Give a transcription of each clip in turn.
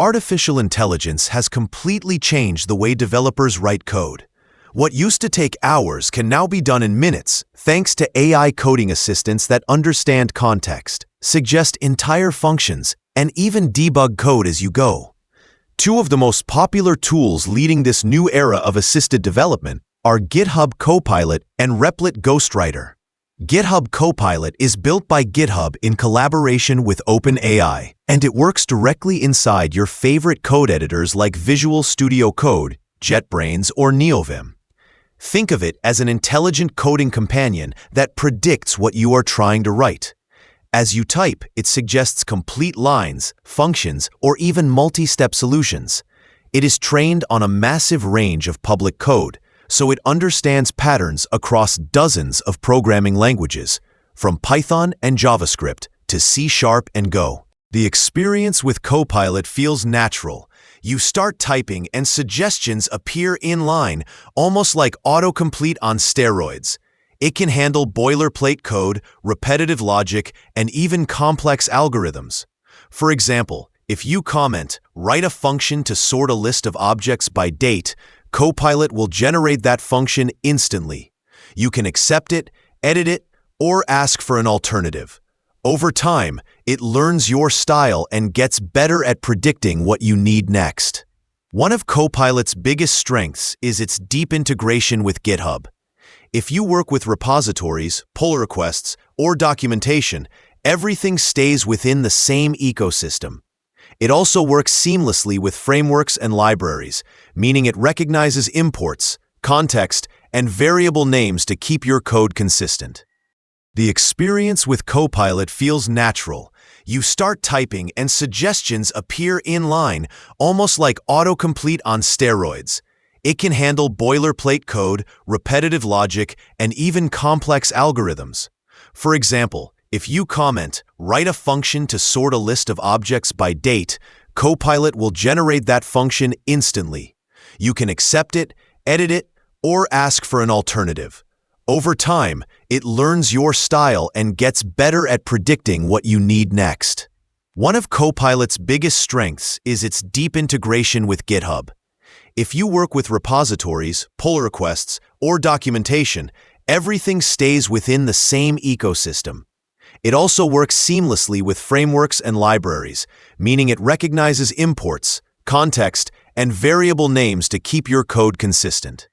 Artificial intelligence has completely changed the way developers write code. What used to take hours can now be done in minutes thanks to AI coding assistants that understand context, suggest entire functions, and even debug code as you go. Two of the most popular tools leading this new era of assisted development are GitHub Copilot and Replit Ghostwriter. GitHub Copilot is built by GitHub in collaboration with OpenAI, and it works directly inside your favorite code editors like Visual Studio Code, JetBrains, or NeoVim. Think of it as an intelligent coding companion that predicts what you are trying to write. As you type, it suggests complete lines, functions, or even multi-step solutions. It is trained on a massive range of public code, so it understands patterns across dozens of programming languages, from Python and JavaScript to C# and Go. The experience with Copilot feels natural. You start typing and suggestions appear in line, almost like autocomplete on steroids. It can handle boilerplate code, repetitive logic, and even complex algorithms. For example, if you comment, "Write a function to sort a list of objects by date," Copilot will generate that function instantly. You can accept it, edit it, or ask for an alternative. Over time, it learns your style and gets better at predicting what you need next. One of Copilot's biggest strengths is its deep integration with GitHub. If you work with repositories, pull requests, or documentation, everything stays within the same ecosystem. It also works seamlessly with frameworks and libraries, meaning it recognizes imports, context, and variable names to keep your code consistent. The experience with Copilot feels natural. You start typing and suggestions appear in line, almost like autocomplete on steroids. It can handle boilerplate code, repetitive logic, and even complex algorithms. For example, if you comment, "Write a function to sort a list of objects by date," Copilot will generate that function instantly. You can accept it, edit it, or ask for an alternative. Over time, it learns your style and gets better at predicting what you need next. One of Copilot's biggest strengths is its deep integration with GitHub. If you work with repositories, pull requests, or documentation, everything stays within the same ecosystem. It also works seamlessly with frameworks and libraries, meaning it recognizes imports, context, and variable names to keep your code consistent.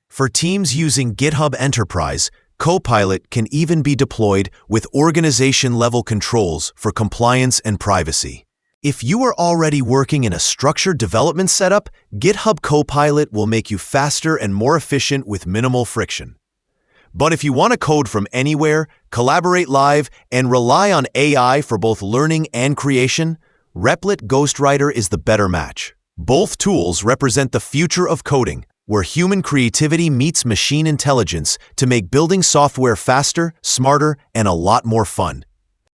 For teams using GitHub Enterprise, Copilot can even be deployed with organization-level controls for compliance and privacy. If you are already working in a structured development setup, GitHub Copilot will make you faster and more efficient with minimal friction. But if you want to code from anywhere, collaborate live, and rely on AI for both learning and creation, Replit Ghostwriter is the better match. Both tools represent the future of coding, where human creativity meets machine intelligence to make building software faster, smarter, and a lot more fun.